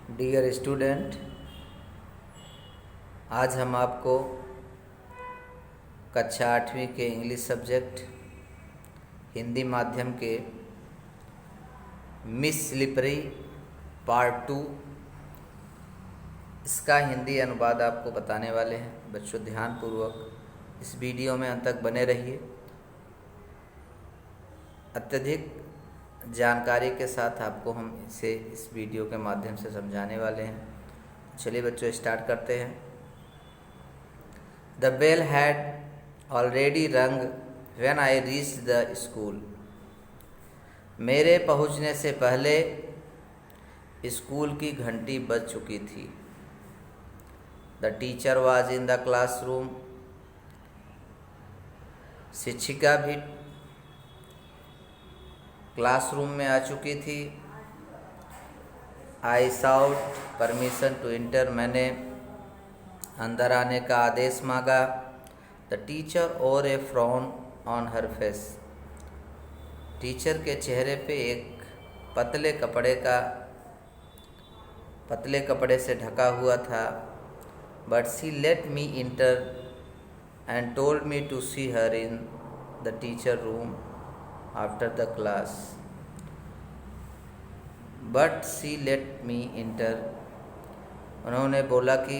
Dear student, आज हम आपको कक्षा 8वीं के इंग्लिश सब्जेक्ट हिंदी माध्यम के मिस स्लिपरी पार्ट 2 इसका हिंदी अनुवाद आपको बताने वाले हैं। बच्चों, ध्यानपूर्वक इस वीडियो में अंत तक बने रहिए। अत्यधिक जानकारी के साथ आपको हम इसे इस वीडियो के माध्यम से समझाने वाले हैं। चलिए बच्चों, स्टार्ट करते हैं। द बेल हैड ऑलरेडी रंग when I reached the school. मेरे पहुंचने से पहले स्कूल की घंटी बज चुकी थी। The teacher was in the classroom. शिक्षिका भी क्लासरूम में आ चुकी थी। I sought permission to enter. मैंने अंदर आने का आदेश मांगा। The teacher wore a frown on her face. Teacher के चेहरे पे एक पतले कपड़े से ढका हुआ था। But she let me enter and told me to see her in the teacher room after the class. But she let me enter. उन्होंने बोला कि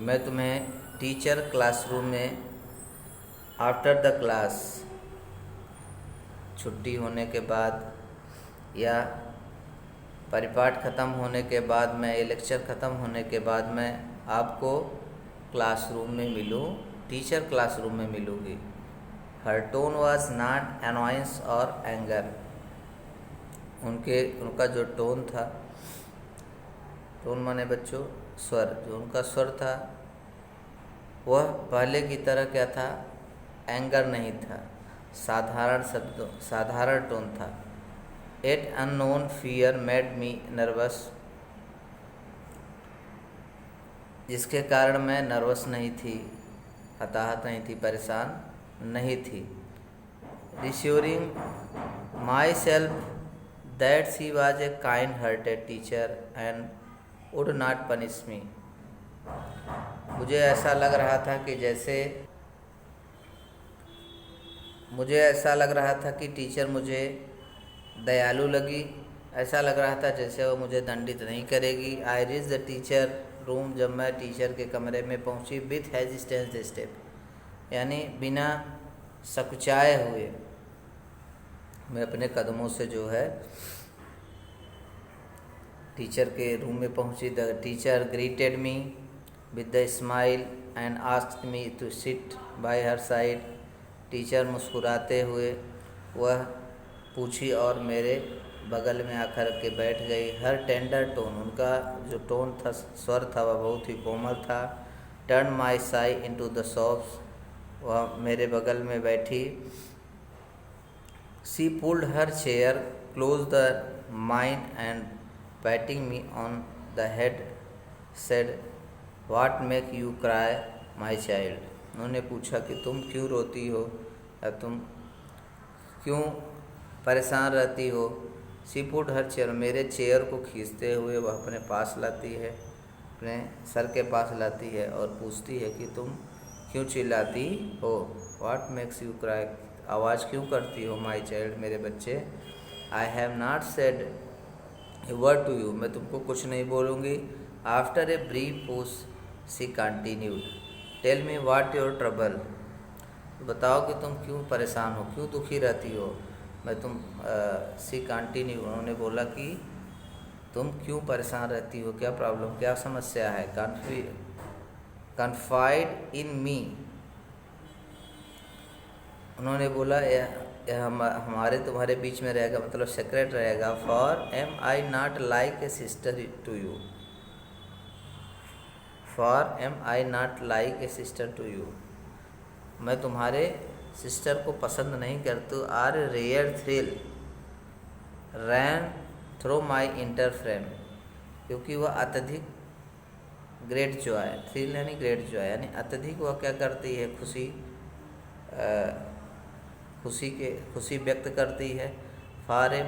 मैं तुम्हें टीचर क्लासरूम में आफ्टर द क्लास, छुट्टी होने के बाद या परिपाठ ख़त्म होने के बाद में, ये लेक्चर ख़त्म होने के बाद मैं आपको क्लासरूम में मिलूँ, टीचर क्लासरूम में मिलूँगी। हर टोन वॉज नॉट अनॉयंस और एंगर। उनका जो टोन था, टोन माने बच्चों स्वर, जो उनका स्वर था वह पहले की तरह क्या था, एंगर नहीं था, साधारण टोन था। At unknown fear made me nervous. जिसके कारण मैं नर्वस नहीं थी, हताहत नहीं थी, परेशान नहीं थी। Reassuring myself that she was a kind hearted teacher and would not punish me. मुझे ऐसा लग रहा था कि टीचर मुझे दयालु लगी। ऐसा लग रहा था जैसे वो मुझे दंडित नहीं करेगी। I reach the teacher room. जब मैं टीचर के कमरे में पहुंची, विथ हेजिटेंस स्टेप, यानी बिना सकुचाए हुए मैं अपने कदमों से जो है टीचर के रूम में पहुंची। The teacher greeted me with the smile and asked me to sit by her side. Teacher मुस्कुराते हुए वह पूछी और मेरे बगल में आकर के बैठ गई। हर टेंडर टोन, उनका जो टोन था, स्वर था, वह बहुत ही कोमल था। Turn my sigh into the soft. वह मेरे बगल में बैठी। She pulled her chair close the mine and patting me on the head said, what make you cry my child. उन्होंने पूछा कि तुम क्यों रोती हो या तुम क्यों परेशान रहती हो। She pulled her chair. मेरे चेयर को खींचते हुए वह अपने पास लाती है, अपने सर के पास लाती है और पूछती है कि तुम क्यों चिल्लाती हो। What makes you cry. आवाज़ क्यों करती हो माई चाइल्ड, मेरे बच्चे। I have not said a word to you. मैं तुमको कुछ नहीं बोलूँगी। After a brief pause she continued, tell me what your trouble. बताओ कि तुम क्यों परेशान हो, क्यों दुखी रहती हो। शी कंटिन्यू, उन्होंने बोला कि तुम क्यों परेशान रहती हो, क्या प्रॉब्लम, क्या समस्या है। कन्फाइड इन मी। उन्होंने बोला यह हमारे तुम्हारे बीच में रहेगा, मतलब सीक्रेट रहेगा। For am I not like a sister to you. For am I not like a sister to you. मैं तुम्हारे सिस्टर को पसंद नहीं करती। A rare thrill ran through my entire frame. क्योंकि वह अत्यधिक ग्रेट जॉय, थ्रिल यानी ग्रेट जॉय, यानी अत्यधिक वह क्या करती है, खुशी व्यक्त करती है। For a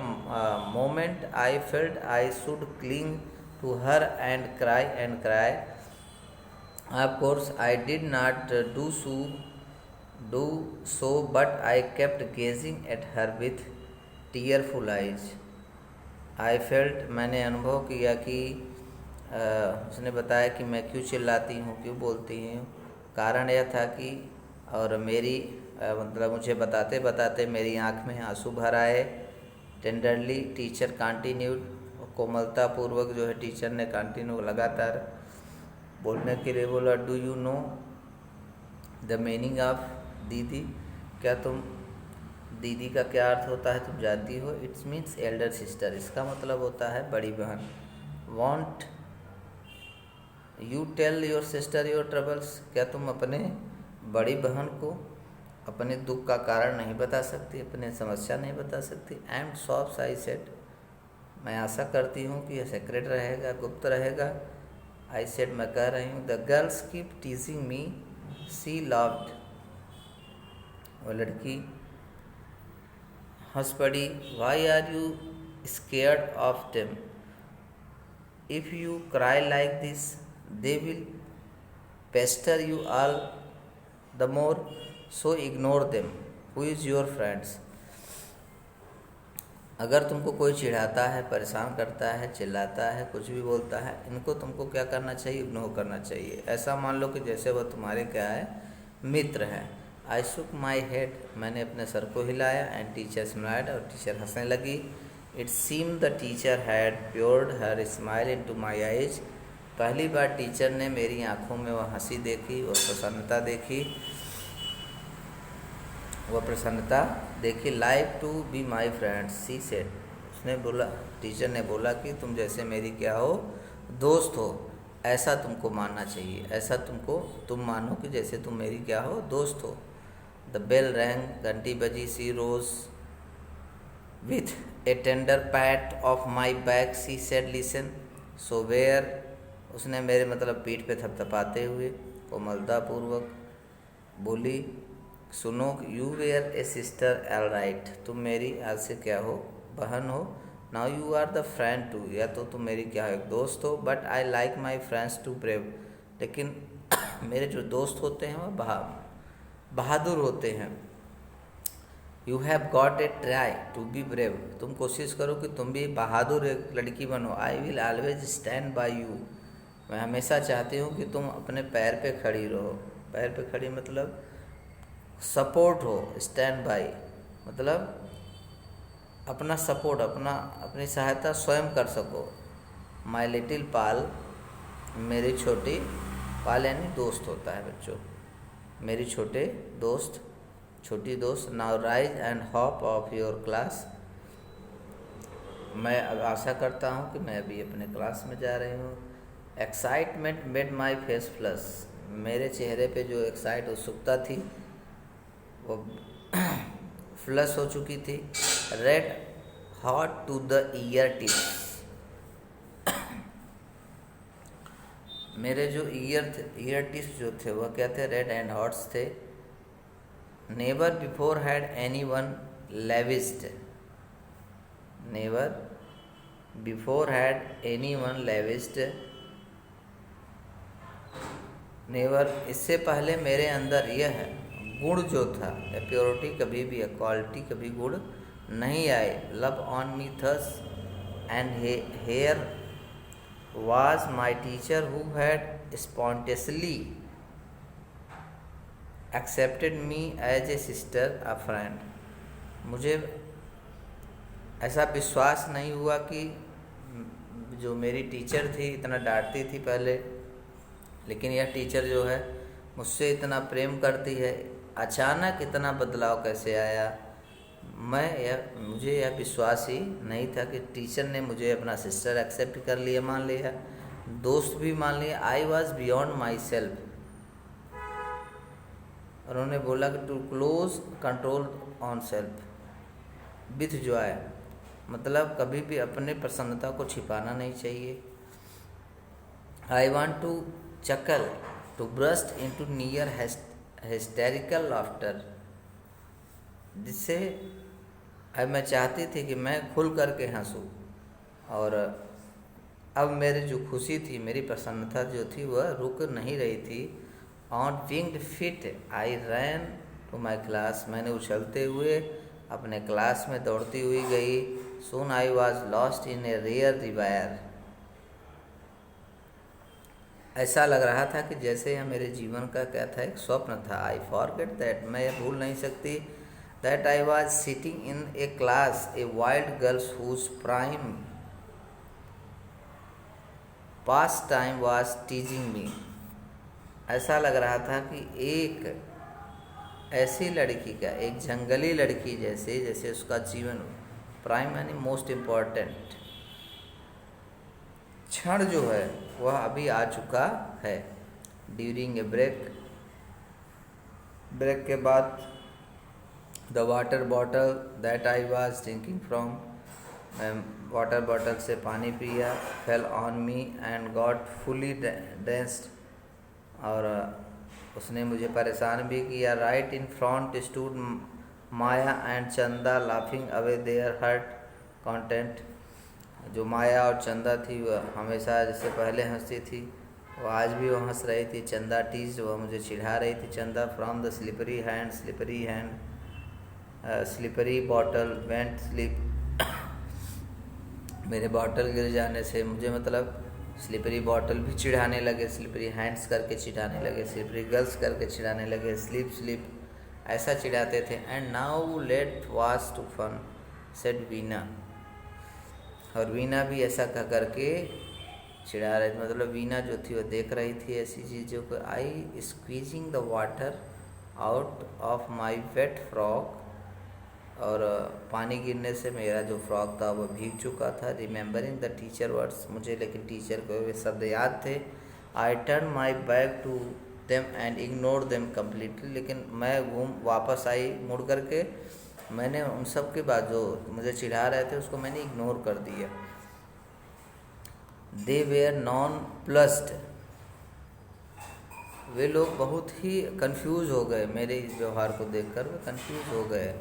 moment I felt I should cling to her and cry. Of course, I did not do so, but I kept gazing at her with tearful eyes. I felt, मैंने अनुभव किया कि उसने बताया कि मैं क्यों चिल्लाती हूँ, क्यों बोलती हूँ. कारण यह था कि और मेरी मतलब मुझे बताते बताते मेरी आँख में आंसू भर आए. टेंडरली टीचर कंटिन्यूड, कोमलतापूर्वक जो है टीचर ने कंटिन्यू लगातार बोलने के लिए बोला. Do you know the meaning of दीदी, क्या तुम दीदी का क्या अर्थ होता है तुम जानती हो? इट्स मीन्स एल्डर सिस्टर, इसका मतलब होता है बड़ी बहन. Won't you tell your sister your troubles, क्या तुम अपने बड़ी बहन को अपने दुख का कारण नहीं बता सकती, अपने समस्या नहीं बता सकती? एंड सॉफ्ट आई सेड, मैं आशा करती हूँ कि यह सीक्रेट रहेगा, गुप्त रहेगा. आई सेड, मैं कह रही हूँ. The girls keep teasing me, she laughed, वो लड़की हंस पड़ी. Why are you scared of them? If you cry like this they will pester you all the more, so ignore them. Who is your friends? अगर तुमको कोई चिढ़ाता है, परेशान करता है, चिल्लाता है, कुछ भी बोलता है, इनको तुमको क्या करना चाहिए? इग्नोर करना चाहिए. ऐसा मान लो कि जैसे वह तुम्हारे क्या है, मित्र हैं. आई शुक माई हेड, मैंने अपने सर को हिलाया. एंड टीचर स्माइल्ड, और टीचर हंसने लगी. It seem the teacher had poured her smile into my eyes, पहली बार टीचर ने मेरी आंखों में वह हंसी देखी, वह प्रसन्नता देखी. Like to be my friends, she said, उसने बोला, टीचर ने बोला कि तुम जैसे मेरी क्या हो, दोस्त हो, ऐसा तुमको मानना चाहिए. ऐसा तुम मानो कि जैसे तुम मेरी क्या हो, दोस्त हो. द बेल रैंग, घंटी बजी. She rose with a tender pat of my back, she said listen. So where, उसने मेरे मतलब पीठ पे थपथपाते हुए कोमलतापूर्वक बोली, सुनो. You were a sister all right, तुम मेरी आज से क्या हो, बहन हो. Now you are the friend too, या तो तुम मेरी क्या हो, एक दोस्त हो. But I like my friends to brave, लेकिन मेरे जो दोस्त होते हैं वह बहादुर होते हैं. You have got a try to be brave, तुम कोशिश करो कि तुम भी बहादुर एक लड़की बनो. I will always stand by you, मैं हमेशा चाहती हूँ कि तुम अपने पैर पे खड़ी रहो. पैर पे खड़ी मतलब सपोर्ट हो. स्टैंड बाई मतलब अपना सपोर्ट, अपनी सहायता स्वयं कर सको. माई लिटिल पाल, मेरी छोटी, पाल यानी दोस्त होता है बच्चों, मेरी छोटी दोस्त. Now rise and hop off your class, मैं अब आशा करता हूँ कि मैं अभी अपने क्लास में जा रही हूँ. Excitement made my face flush, मेरे चेहरे पे जो उत्सुकता थी वो फ्लश हो चुकी थी. Red hot to the ear tips, मेरे जो ईयर टिप्स जो थे वह क्या थे, रेड एंड हॉट्स थे. Never before had anyone lavished, never before had anyone lavished, never इससे पहले मेरे अंदर यह गुण जो था, प्योरिटी कभी भी, क्वालिटी कभी गुण नहीं आए. Love on me thus and here was my teacher who had spontaneously accepted me as a sister a friend. मुझे ऐसा विश्वास नहीं हुआ कि जो मेरी टीचर थी इतना डांटती थी पहले, लेकिन यह टीचर जो है मुझसे इतना प्रेम करती है. अचानक इतना बदलाव कैसे आया? मुझे यह विश्वास ही नहीं था कि टीचर ने मुझे अपना सिस्टर एक्सेप्ट कर लिया, मान लिया, दोस्त भी मान लिया. I was beyond myself, उन्होंने बोला कि to close control on self with joy, मतलब कभी भी अपने प्रसन्नता को छिपाना नहीं चाहिए. I want to chuckle to burst into near hysterical laughter, जिससे अब मैं चाहती थी कि मैं खुल करके हंसूं, और अब मेरी जो खुशी थी, मेरी प्रसन्नता जो थी, वह रुक नहीं रही थी। On winged feet I ran to my class, मैंने उछलते हुए अपने क्लास में दौड़ती हुई गई। Soon I was lost in a rare reverie, ऐसा लग रहा था कि जैसे यह मेरे जीवन का क्या था, एक स्वप्न था। आई फॉरगेट दैट, मैं यह भूल नहीं सकती, that I was sitting in a class a wild girls whose prime pastime was teasing me. ऐसा लग रहा था कि एक ऐसी लड़की का, एक जंगली लड़की जैसे, जैसे उसका जीवन प्राइम यानी मोस्ट इम्पॉर्टेंट क्षण जो है वह अभी आ चुका है। ड्यूरिंग ए ब्रेक के बाद the water bottle that I was drinking from, मैं वाटर बॉटल से पानी पिया, fell on me and got fully drenched, और उसने मुझे परेशान भी किया। Right in front stood Maya and Chanda laughing away their heart content. जो माया और चंदा थी वह हमेशा जैसे पहले हंसती थी, वो आज भी वो हंस रही थी। चंदा टीज, वह मुझे चिढ़ा रही थी। चंदा from the slippery hand slippery bottle went slip, मेरे बॉटल गिर जाने से मुझे मतलब स्लिपरी बॉटल भी चिढ़ाने लगे, स्लिपरी हैंड्स करके चिढ़ाने लगे, स्लिपरी गर्ल्स करके चिढ़ाने लगे, स्लिप ऐसा चिढ़ाते थे। And now let was to fun said Veena, और वीना भी ऐसा कह करके चिढ़ा रहे थे। मतलब वीना जो थी वो देख रही थी ऐसी चीज़ों को। I squeezing the water out of my wet frock, और पानी गिरने से मेरा जो फ्रॉक था वो भीग चुका था। रिमेंबरिंग द टीचर वर्ड्स, मुझे लेकिन टीचर को वे शब्द याद थे। I turn my back to them and ignore them completely, लेकिन मैं वापस आई मुड़ करके, मैंने उन सब के बाद जो मुझे चिढ़ा रहे थे उसको मैंने इग्नोर कर दिया। दे वेयर नॉन प्लस्ड, वे लोग बहुत ही कंफ्यूज हो गए, मेरे इस व्यवहार को देखकर वे कंफ्यूज हो गए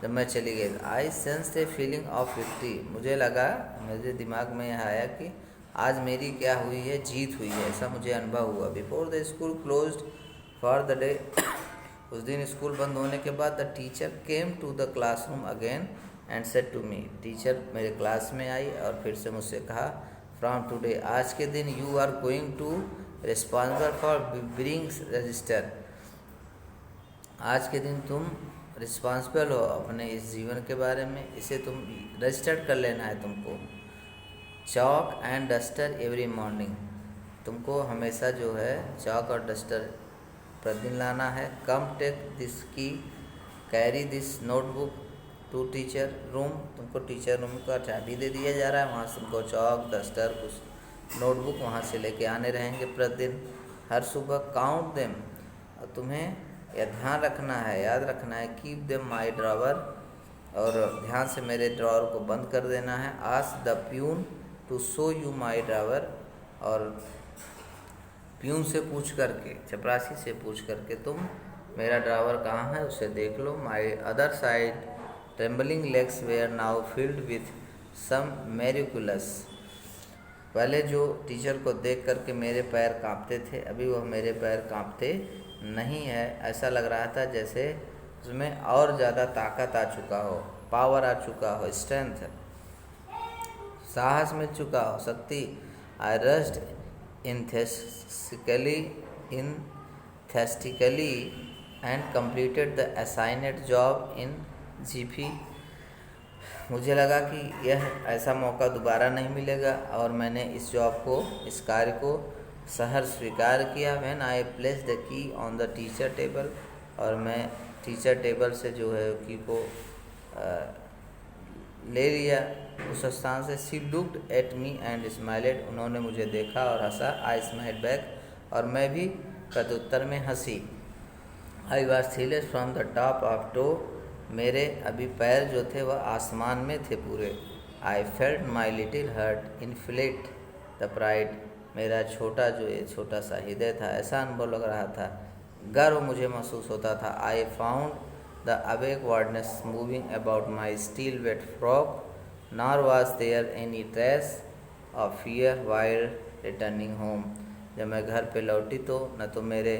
जब मैं चली गई। I sense a feeling of victory, मुझे लगा, मेरे दिमाग में यह आया कि आज मेरी क्या हुई है, जीत हुई है, ऐसा मुझे अनुभव हुआ। Before the school closed for the day, उस दिन स्कूल बंद होने के बाद the teacher came to the classroom again and said to me, teacher मेरे क्लास में आई और फिर से मुझसे कहा, फ्रॉम टुडे, आज के दिन, you are going to responsible for brings register, आज के दिन तुम रिस्पॉन्सिबल हो अपने इस जीवन के बारे में, इसे तुम रजिस्टर्ड कर लेना है तुमको। Chalk and duster every morning, तुमको हमेशा जो है चॉक और डस्टर प्रतिदिन लाना है। Come take this key, carry this notebook to teacher room, तुमको टीचर रूम का चाबी दे दिया जा रहा है, वहाँ से तुमको चॉक डस्टर कुछ नोटबुक वहाँ से लेके आने रहेंगे प्रतिदिन, हर सुबह। काउंट देम, और तुम्हें यह ध्यान रखना है, याद रखना है, कीप देम माई ड्रॉवर, और ध्यान से मेरे ड्रॉवर को बंद कर देना है। Ask the peon to show you my drawer, और प्यून से पूछ करके, चपरासी से पूछ करके तुम मेरा ड्रावर कहाँ है उसे देख लो। My other side trembling legs were now filled with some miraculous, पहले जो टीचर को देख करके मेरे पैर कांपते थे, अभी वह मेरे पैर कांपते नहीं है। ऐसा लग रहा था जैसे उसमें और ज़्यादा ताकत आ चुका हो, पावर आ चुका हो, स्ट्रेंथ, साहस मिल चुका हो, शक्ति। आई rushed enthusiastically and completed the assigned job in GP, मुझे लगा कि यह ऐसा मौका दोबारा नहीं मिलेगा और मैंने इस जॉब को, इस कार्य को सहर्ष स्वीकार किया। When I place the key on the teacher table, और मैं टीचर टेबल से जो है की को ले लिया उस स्थान से। She looked at me and smiled, उन्होंने मुझे देखा और हंसा। आई स्माइल्ड बैक, और मैं भी प्रत्युत्तर में हंसी। I was thrilled from the top of toe, मेरे अभी पैर जो थे वह आसमान में थे पूरे। I felt my little heart inflate the pride, मेरा छोटा जो ये छोटा सा हृदय था, ऐसा अनुभव लग रहा था, गर्व मुझे महसूस होता था। I found the awkwardness moving about my still wet frock, nor was there any trace of fear while returning home. जब मैं घर पे लौटी तो न तो मेरे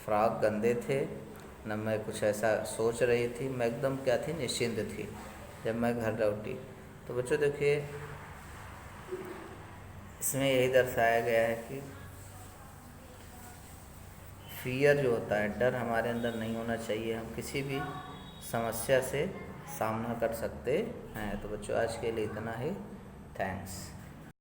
फ्रॉक गंदे थे, न मैं कुछ ऐसा सोच रही थी, मैं एकदम क्या थी, निश्चिंत थी जब मैं घर लौटी। तो बच्चों देखिए, इसमें यही दर्शाया गया है कि फियर जो होता है, डर हमारे अंदर नहीं होना चाहिए। हम किसी भी समस्या से सामना कर सकते हैं। तो बच्चों आज के लिए इतना ही। थैंक्स।